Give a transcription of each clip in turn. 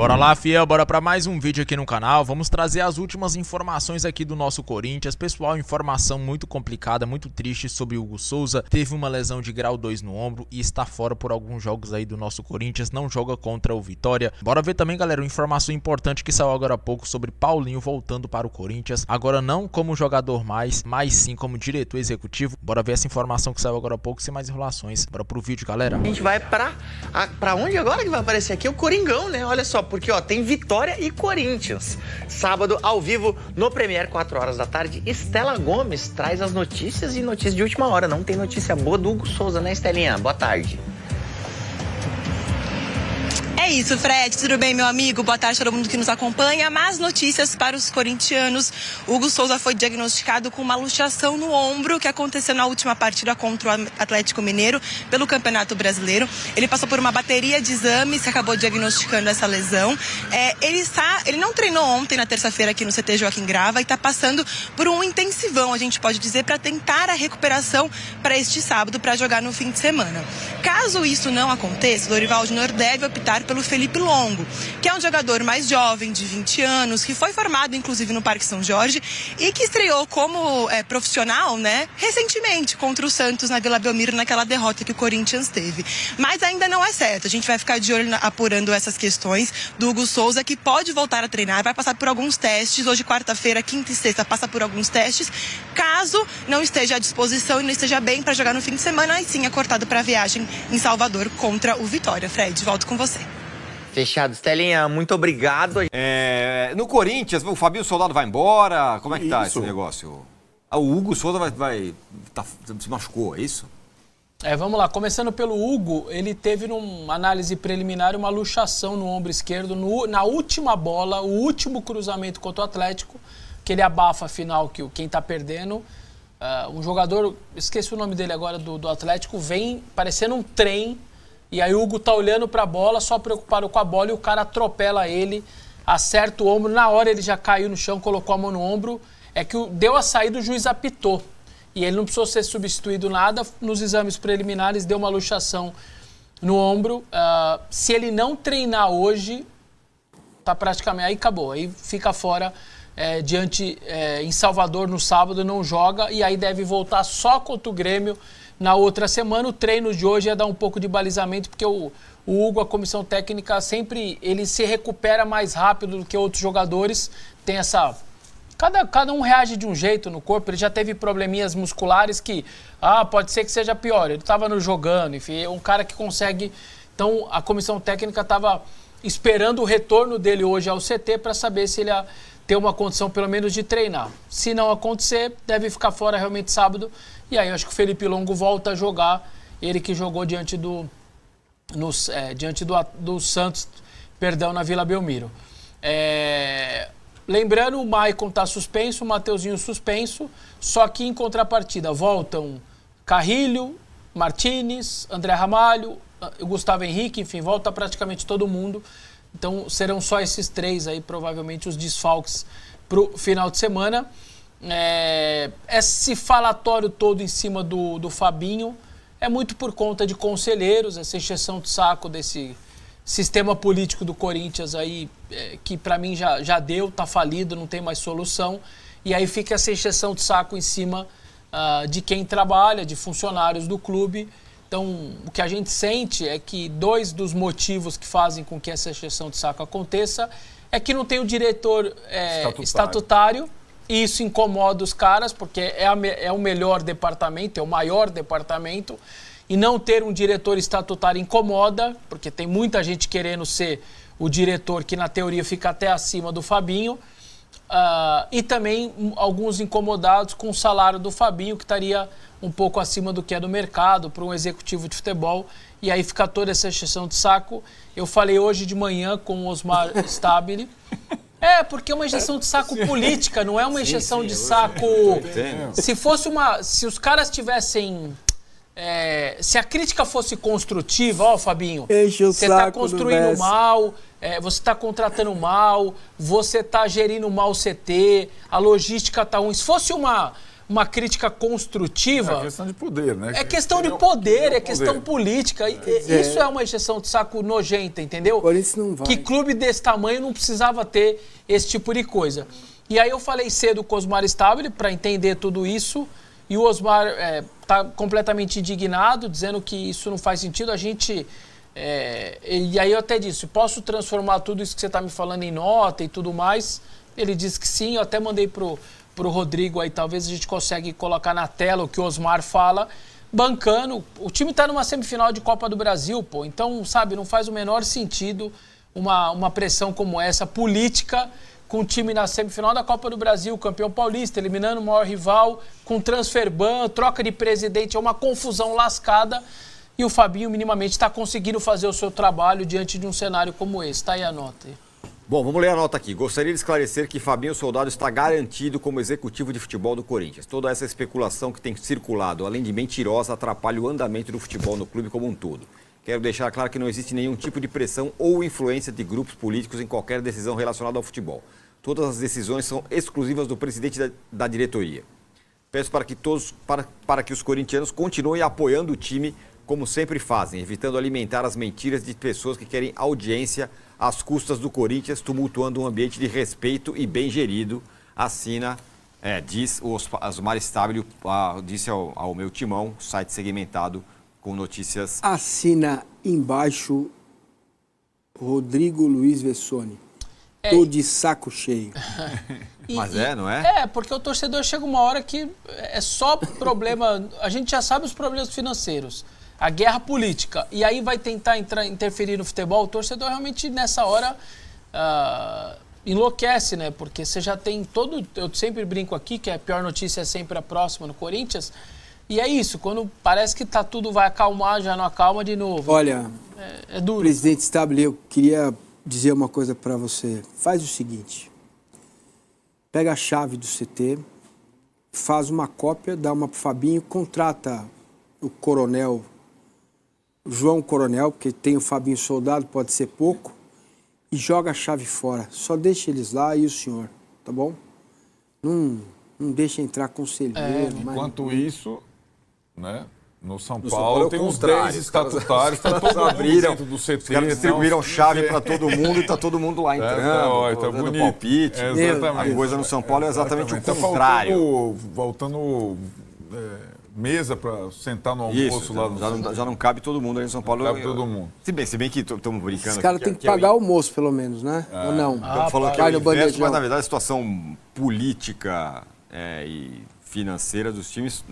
Bora lá, fiel, bora pra mais um vídeo aqui no canal. Vamos trazer as últimas informações aqui do nosso Corinthians. Pessoal, informação muito complicada, muito triste sobre o Hugo Souza. Teve uma lesão de grau 2 no ombro e está fora por alguns jogos aí do nosso Corinthians. Não joga contra o Vitória. Bora ver também, galera, uma informação importante que saiu agora há pouco sobre Paulinho voltando para o Corinthians. Agora não como jogador mais, mas sim como diretor executivo. Bora ver essa informação que saiu agora há pouco, sem mais enrolações. Bora pro vídeo, galera. A gente vai pra onde agora que vai aparecer aqui? O Coringão, né? Olha só, porque ó, tem Vitória e Corinthians. Sábado, ao vivo, no Premier, 4 horas da tarde. Estela Gomes traz as notícias e notícias de última hora. Não tem notícia boa do Hugo Souza, né, Estelinha? Boa tarde. É isso, Fred. Tudo bem, meu amigo? Boa tarde a todo mundo que nos acompanha. Más notícias para os corintianos. Hugo Souza foi diagnosticado com uma luxação no ombro que aconteceu na última partida contra o Atlético Mineiro pelo Campeonato Brasileiro. Ele passou por uma bateria de exames que acabou diagnosticando essa lesão. Ele não treinou ontem, na terça-feira, aqui no CT Joaquim Grava e está passando por um intensivão, a gente pode dizer, para tentar a recuperação para este sábado, para jogar no fim de semana. Caso isso não aconteça, o Dorival Júnior deve optar pelo Felipe Longo, que é um jogador mais jovem, de 20 anos, que foi formado inclusive no Parque São Jorge e que estreou como profissional, né, recentemente contra o Santos na Vila Belmiro, naquela derrota que o Corinthians teve. Mas ainda não é certo, a gente vai ficar de olho apurando essas questões do Hugo Souza, que pode voltar a treinar, vai passar por alguns testes, hoje quarta-feira, quinta e sexta passa por alguns testes. Caso não esteja à disposição e não esteja bem para jogar no fim de semana, aí sim é cortado para a viagem em Salvador contra o Vitória. Fred, volto com você. Fechado. Estelinha, muito obrigado. No Corinthians, o Fabinho Soldado vai embora. Como é que tá esse negócio? O Hugo Souza se machucou, é isso? Vamos lá. Começando pelo Hugo, ele teve numa análise preliminar uma luxação no ombro esquerdo na última bola, o último cruzamento contra o Atlético, que ele abafa a final, que quem tá perdendo. Um jogador, esqueci o nome dele agora, do Atlético, vem parecendo um trem. E aí o Hugo tá olhando pra bola, só preocupado com a bola, e o cara atropela ele, acerta o ombro. Na hora ele já caiu no chão, colocou a mão no ombro. É que deu a saída, o juiz apitou. E ele não precisou ser substituído nada. Nos exames preliminares deu uma luxação no ombro. Se ele não treinar hoje, tá praticamente... Aí acabou, aí fica fora em Salvador no sábado, não joga. E aí deve voltar só contra o Grêmio na outra semana. O treino de hoje ia dar um pouco de balizamento, porque o Hugo, a comissão técnica, sempre ele se recupera mais rápido do que outros jogadores. Tem essa... Cada um reage de um jeito no corpo. Ele já teve probleminhas musculares que... pode ser que seja pior. Ele estava jogando, enfim, é um cara que consegue... Então, a comissão técnica estava esperando o retorno dele hoje ao CT para saber se ele ia ter uma condição, pelo menos, de treinar. Se não acontecer, deve ficar fora realmente sábado. E aí, eu acho que o Felipe Longo volta a jogar. Ele que jogou diante do Santos, na Vila Belmiro. Lembrando, o Maicon está suspenso, o Mateuzinho suspenso. Só que, em contrapartida, voltam Carrilho, Martínez, André Ramalho, Gustavo Henrique, enfim, volta praticamente todo mundo. Então, serão só esses três aí, provavelmente, os desfalques para o final de semana. Esse falatório todo em cima do Fabinho é muito por conta de conselheiros, essa encheção de saco desse sistema político do Corinthians aí, que para mim já deu, tá falido, não tem mais solução. E aí fica essa encheção de saco em cima de quem trabalha, de funcionários do clube. Então, o que a gente sente é que dois dos motivos que fazem com que essa encheção de saco aconteça é que não tem o diretor estatutário. E isso incomoda os caras, porque é o melhor departamento, é o maior departamento. E não ter um diretor estatutário incomoda, porque tem muita gente querendo ser o diretor, que na teoria fica até acima do Fabinho. E também alguns incomodados com o salário do Fabinho, que estaria um pouco acima do que é do mercado para um executivo de futebol. E aí fica toda essa encheção de saco. Eu falei hoje de manhã com o Osmar Stabile. Porque é uma injeção de saco política, não é uma injeção de saco... Se os caras tivessem... se a crítica fosse construtiva, Fabinho, você está construindo mal, você está contratando mal, você está gerindo mal o CT, a logística está ruim. Se fosse uma uma crítica construtiva. É questão de poder, né? É questão de poder, é questão política. Isso é uma injeção de saco nojenta, entendeu? Por isso não vai. Que clube desse tamanho não precisava ter esse tipo de coisa. E aí eu falei cedo com o Osmar Stabile para entender tudo isso. E o Osmar está completamente indignado, dizendo que isso não faz sentido. A gente... e aí eu até disse, posso transformar tudo isso que você está me falando em nota e tudo mais? Ele disse que sim, eu até mandei pro Rodrigo aí, talvez a gente consiga colocar na tela o que o Osmar fala, bancando. O time está numa semifinal de Copa do Brasil, pô. Então, sabe, não faz o menor sentido uma pressão como essa, política, com o time na semifinal da Copa do Brasil, campeão paulista, eliminando o maior rival, com transfer ban, troca de presidente, é uma confusão lascada. E o Fabinho minimamente está conseguindo fazer o seu trabalho diante de um cenário como esse. Tá aí a nota. Bom, vamos ler a nota aqui. Gostaria de esclarecer que Fabinho Soldado está garantido como executivo de futebol do Corinthians. Toda essa especulação que tem circulado, além de mentirosa, atrapalha o andamento do futebol no clube como um todo. Quero deixar claro que não existe nenhum tipo de pressão ou influência de grupos políticos em qualquer decisão relacionada ao futebol. Todas as decisões são exclusivas do presidente da diretoria. Peço para que os corintianos continuem apoiando o time como sempre fazem, evitando alimentar as mentiras de pessoas que querem audiência às custas do Corinthians, tumultuando um ambiente de respeito e bem gerido, diz o Osmar Stabile, disse ao meu timão, site segmentado com notícias. Assina embaixo Rodrigo Luiz Vessone. Tô de saco cheio. Mas não é? Porque o torcedor chega uma hora que é só problema, a gente já sabe os problemas financeiros. A guerra política, e aí vai tentar interferir no futebol, o torcedor realmente nessa hora enlouquece, né? Porque você já tem eu sempre brinco aqui que a pior notícia é sempre a próxima no Corinthians, e é isso, quando parece que tudo vai acalmar, já não acalma de novo. Olha, é duro. Presidente Stabile, eu queria dizer uma coisa para você. Faz o seguinte, pega a chave do CT, faz uma cópia, dá uma pro Fabinho, contrata o coronel João Coronel, porque tem o Fabinho Soldado, pode ser pouco, e joga a chave fora. Só deixa eles lá e o senhor, tá bom? Não deixa entrar conselheiro. Enquanto isso, né, no São Paulo tem uns 10 estatutários, tá todo mundo dentro do CT. Os caras distribuíram chave para todo mundo e tá todo mundo lá entrando, tá dando palpite. Exatamente. A coisa no São Paulo é exatamente o contrário. Faltando mesa para sentar no almoço. Isso, lá já não cabe todo mundo aí em São Paulo. Não cabe todo mundo. Se bem que estamos brincando. Os caras têm que pagar o almoço, pelo menos, né? Ou não? Estamos falando que é o inverso, mas na verdade a situação política e financeira dos times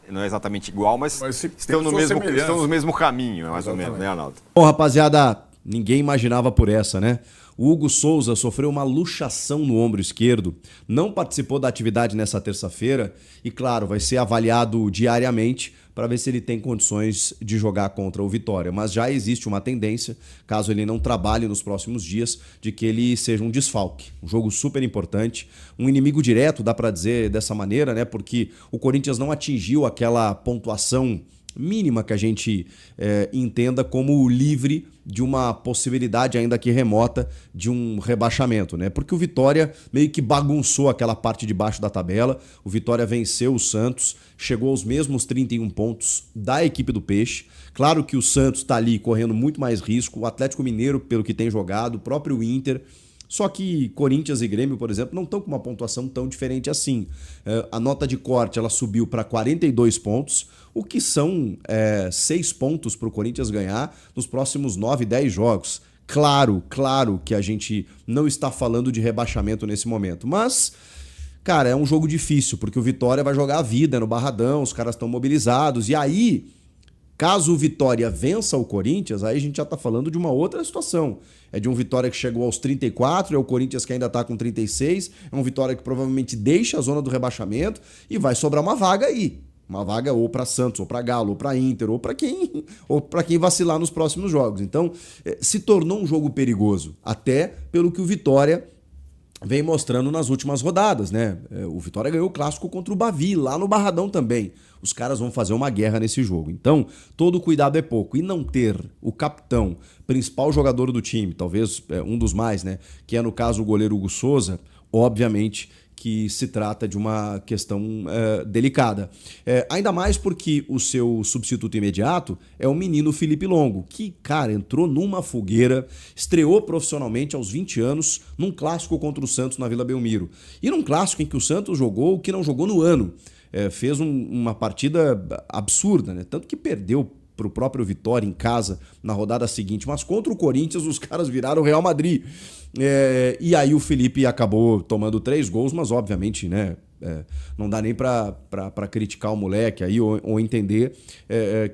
não é exatamente igual, mas estão no mesmo caminho, mais ou menos, né, Arnaldo? Bom, rapaziada, ninguém imaginava por essa, né? O Hugo Souza sofreu uma luxação no ombro esquerdo, não participou da atividade nessa terça-feira e, claro, vai ser avaliado diariamente para ver se ele tem condições de jogar contra o Vitória. Mas já existe uma tendência, caso ele não trabalhe nos próximos dias, de que ele seja um desfalque. Um jogo super importante, um inimigo direto, dá para dizer dessa maneira, né? Porque o Corinthians não atingiu aquela pontuação mínima que a gente entenda como livre de uma possibilidade, ainda que remota, de um rebaixamento, né? Porque o Vitória meio que bagunçou aquela parte de baixo da tabela. O Vitória venceu o Santos, chegou aos mesmos 31 pontos da equipe do Peixe. Claro que o Santos está ali correndo muito mais risco, o Atlético Mineiro, pelo que tem jogado, o próprio Inter. Só que Corinthians e Grêmio, por exemplo, não estão com uma pontuação tão diferente assim. A nota de corte ela subiu para 42 pontos, o que são 6 pontos para o Corinthians ganhar nos próximos 9, 10 jogos. Claro que a gente não está falando de rebaixamento nesse momento, mas, cara, é um jogo difícil, porque o Vitória vai jogar a vida no Barradão, os caras estão mobilizados, e aí, caso o Vitória vença o Corinthians, aí a gente já está falando de uma outra situação. É de um Vitória que chegou aos 34, é o Corinthians que ainda está com 36, é um Vitória que provavelmente deixa a zona do rebaixamento e vai sobrar uma vaga aí. Uma vaga ou para Santos, ou para Galo, ou para Inter, ou para quem vacilar nos próximos jogos. Então, se tornou um jogo perigoso, até pelo que o Vitória vem mostrando nas últimas rodadas, né? O Vitória ganhou o clássico contra o Bavi, lá no Barradão também. Os caras vão fazer uma guerra nesse jogo. Então, todo cuidado é pouco. E não ter o capitão, principal jogador do time, talvez um dos mais, né? Que é, no caso, o goleiro Hugo Souza, obviamente que se trata de uma questão delicada. Ainda mais porque o seu substituto imediato é o menino Felipe Longo, que, cara, entrou numa fogueira, estreou profissionalmente aos 20 anos num clássico contra o Santos na Vila Belmiro. E num clássico em que o Santos jogou o que não jogou no ano. Fez uma partida absurda, né? Tanto que perdeu para o próprio Vitória em casa na rodada seguinte, mas contra o Corinthians os caras viraram o Real Madrid. E aí o Felipe acabou tomando 3 gols, mas obviamente, né, não dá nem para criticar o moleque aí ou entender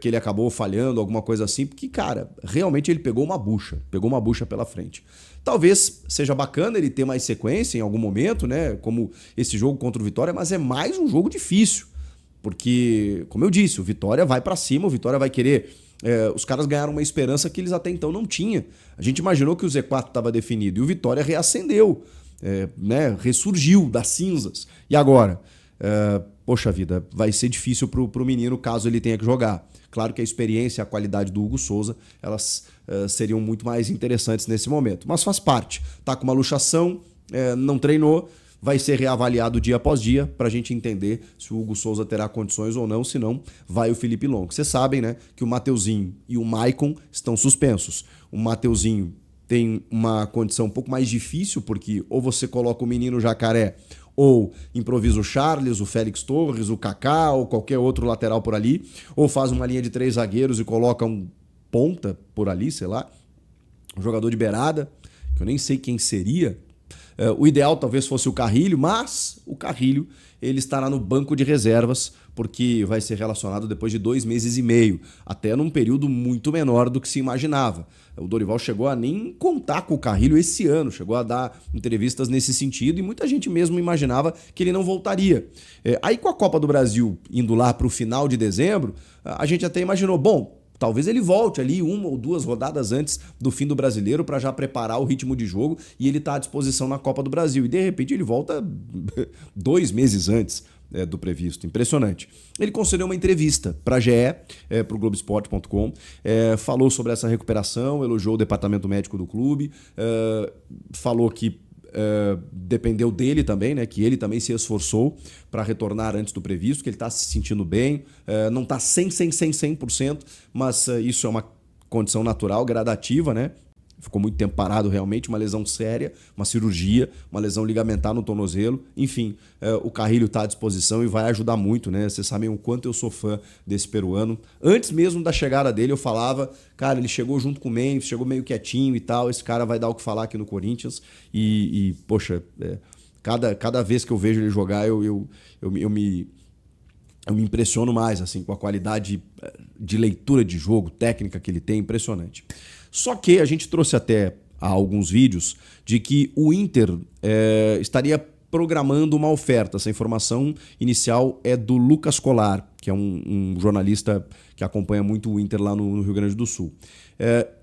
que ele acabou falhando, alguma coisa assim, porque, cara, realmente ele pegou uma bucha pela frente. Talvez seja bacana ele ter mais sequência em algum momento, né, como esse jogo contra o Vitória, mas é mais um jogo difícil. Porque, como eu disse, o Vitória vai pra cima, o Vitória vai querer... os caras ganharam uma esperança que eles até então não tinham. A gente imaginou que o Z4 estava definido e o Vitória reacendeu, né, ressurgiu das cinzas. E agora? Poxa vida, vai ser difícil pro menino caso ele tenha que jogar. Claro que a experiência e a qualidade do Hugo Souza, elas seriam muito mais interessantes nesse momento. Mas faz parte. Tá com uma luxação, não treinou... vai ser reavaliado dia após dia para a gente entender se o Hugo Souza terá condições ou não, senão vai o Felipe Longo. Vocês sabem, né, que o Mateuzinho e o Maicon estão suspensos. O Mateuzinho tem uma condição um pouco mais difícil, porque ou você coloca o menino Jacaré, ou improvisa o Charles, o Félix Torres, o Kaká, ou qualquer outro lateral por ali, ou faz uma linha de 3 zagueiros e coloca um ponta por ali, sei lá, um jogador de beirada, que eu nem sei quem seria. O ideal talvez fosse o Carrilho, mas o Carrilho ele estará no banco de reservas porque vai ser relacionado depois de 2 meses e meio, até num período muito menor do que se imaginava. O Dorival chegou a nem contar com o Carrilho esse ano, chegou a dar entrevistas nesse sentido e muita gente mesmo imaginava que ele não voltaria. Aí com a Copa do Brasil indo lá para o final de dezembro, a gente até imaginou, bom, talvez ele volte ali 1 ou 2 rodadas antes do fim do Brasileiro para já preparar o ritmo de jogo e ele tá à disposição na Copa do Brasil. E de repente ele volta 2 meses antes do previsto. Impressionante. Ele concedeu uma entrevista para a GE, para o Globoesporte.com, falou sobre essa recuperação, elogiou o departamento médico do clube, falou que dependeu dele também, né? Que ele também se esforçou para retornar antes do previsto, que ele está se sentindo bem, não está 100%, mas isso é uma condição natural, gradativa, né? Ficou muito tempo parado realmente, uma lesão séria, uma cirurgia, uma lesão ligamentar no tornozelo. Enfim, o Carrilho está à disposição e vai ajudar muito, né? Vocês sabem o quanto eu sou fã desse peruano. Antes mesmo da chegada dele, eu falava, cara, ele chegou junto com o Memphis, chegou meio quietinho e tal, esse cara vai dar o que falar aqui no Corinthians. Poxa, cada vez que eu vejo ele jogar, eu me impressiono mais assim, com a qualidade de leitura de jogo, técnica que ele tem, impressionante. Só que a gente trouxe até há alguns vídeos de que o Inter estaria programando uma oferta. Essa informação inicial é do Lucas Colar, que é um jornalista que acompanha muito o Inter lá no Rio Grande do Sul.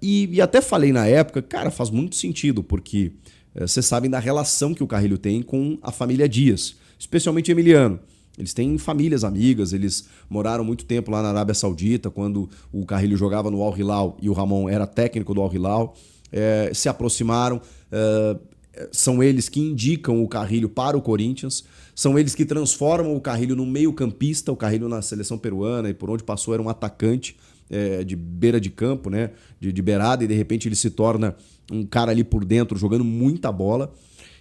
E até falei na época, cara, faz muito sentido, porque vocês sabem da relação que o Carrilho tem com a família Dias, especialmente Emiliano. Eles têm famílias amigas, eles moraram muito tempo lá na Arábia Saudita, quando o Carrilho jogava no Al Hilal e o Ramon era técnico do Al Hilal, se aproximaram, são eles que indicam o Carrilho para o Corinthians, são eles que transformam o Carrilho no meio-campista, o Carrilho na seleção peruana e por onde passou era um atacante de beira de campo, né, de beirada, e de repente ele se torna um cara ali por dentro jogando muita bola.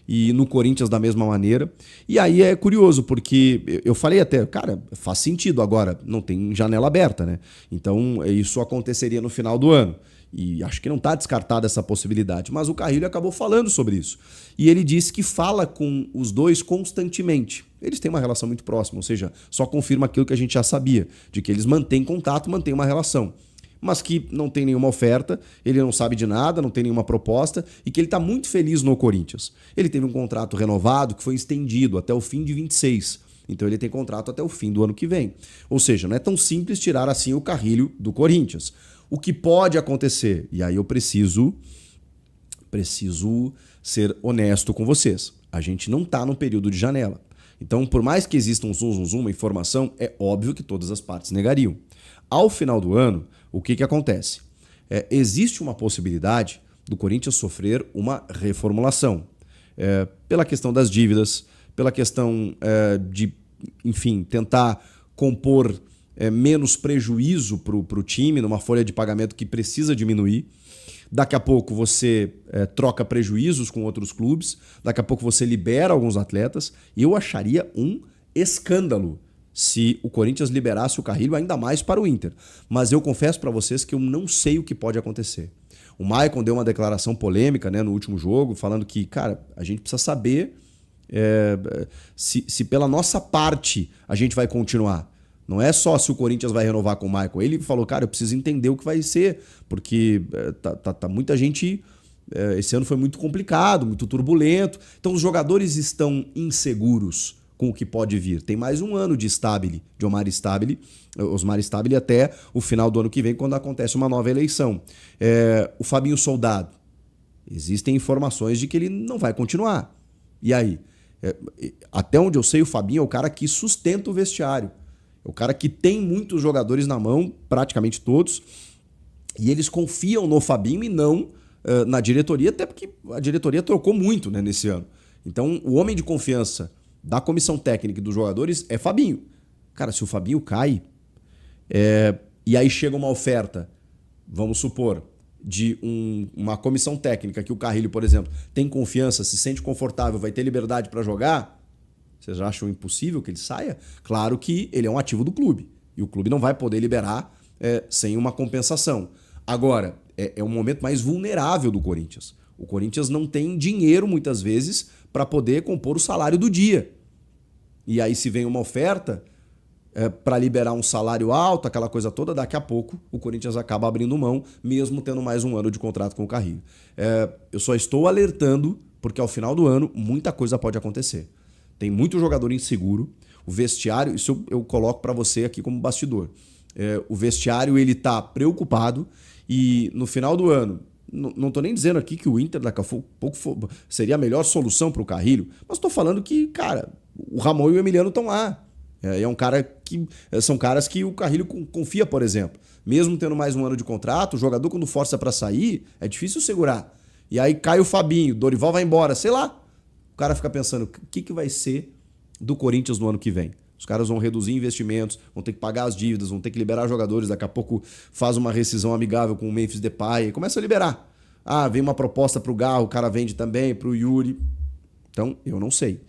E no Corinthians da mesma maneira. E aí é curioso, porque eu falei até, cara, faz sentido agora, não tem janela aberta, né? Então isso aconteceria no final do ano. E acho que não está descartada essa possibilidade. Mas o Carrilho acabou falando sobre isso. E ele disse que fala com os dois constantemente. Eles têm uma relação muito próxima, ou seja, só confirma aquilo que a gente já sabia, de que eles mantêm contato, mantêm uma relação. Mas que não tem nenhuma oferta, ele não sabe de nada, não tem nenhuma proposta e que ele está muito feliz no Corinthians. Ele teve um contrato renovado que foi estendido até o fim de 26. Então ele tem contrato até o fim do ano que vem. Ou seja, não é tão simples tirar assim o Carrilho do Corinthians. O que pode acontecer, e aí eu preciso ser honesto com vocês, a gente não está no período de janela. Então, por mais que exista uma informação, é óbvio que todas as partes negariam. Ao final do ano, o que acontece? Existe uma possibilidade do Corinthians sofrer uma reformulação. Pela questão das dívidas, pela questão de, enfim, tentar compor menos prejuízo para o time, numa folha de pagamento que precisa diminuir. Daqui a pouco você troca prejuízos com outros clubes, daqui a pouco você libera alguns atletas. E eu acharia um escândalo se o Corinthians liberasse o Carrilho ainda mais para o Inter. Mas eu confesso para vocês que eu não sei o que pode acontecer. O Maicon deu uma declaração polêmica, né, no último jogo, falando que, cara, a gente precisa saber se pela nossa parte a gente vai continuar. Não é só se o Corinthians vai renovar com o Maicon. Ele falou, cara, eu preciso entender o que vai ser, porque tá muita gente... esse ano foi muito complicado, muito turbulento. Então os jogadores estão inseguros com o que pode vir. Tem mais um ano de Omar Stabile até o final do ano que vem, quando acontece uma nova eleição. O Fabinho Soldado. Existem informações de que ele não vai continuar. E aí? Até onde eu sei, o Fabinho é o cara que sustenta o vestiário. É o cara que tem muitos jogadores na mão, praticamente todos, e eles confiam no Fabinho e não na diretoria, até porque a diretoria trocou muito, né, nesse ano. Então, o homem de confiança da comissão técnica e dos jogadores é Fabinho. Cara, se o Fabinho cai, e aí chega uma oferta, vamos supor, de uma comissão técnica que o Carrilho, por exemplo, tem confiança, se sente confortável, vai ter liberdade para jogar, vocês acham impossível que ele saia? Claro que ele é um ativo do clube e o clube não vai poder liberar sem uma compensação. Agora, é um momento mais vulnerável do Corinthians. O Corinthians não tem dinheiro, muitas vezes, para poder compor o salário do dia. E aí, se vem uma oferta para liberar um salário alto, aquela coisa toda, daqui a pouco o Corinthians acaba abrindo mão, mesmo tendo mais um ano de contrato com o Carrilho. Eu só estou alertando, porque ao final do ano muita coisa pode acontecer. Tem muito jogador inseguro. O vestiário, isso eu coloco para você aqui como bastidor. O vestiário, ele tá preocupado e no final do ano, não tô nem dizendo aqui que o Inter daqui a pouco seria a melhor solução para o Carrilho, mas tô falando que, cara, o Ramon e o Emiliano estão lá. São caras que o Carrilho confia, por exemplo. Mesmo tendo mais um ano de contrato, o jogador, quando força para sair, é difícil segurar. E aí cai o Fabinho, Dorival vai embora, sei lá. O cara fica pensando, o que vai ser do Corinthians no ano que vem? Os caras vão reduzir investimentos, vão ter que pagar as dívidas, vão ter que liberar jogadores, daqui a pouco faz uma rescisão amigável com o Memphis Depay, começa a liberar. Vem uma proposta pro Garro, o cara vende também, pro Yuri. Então, eu não sei.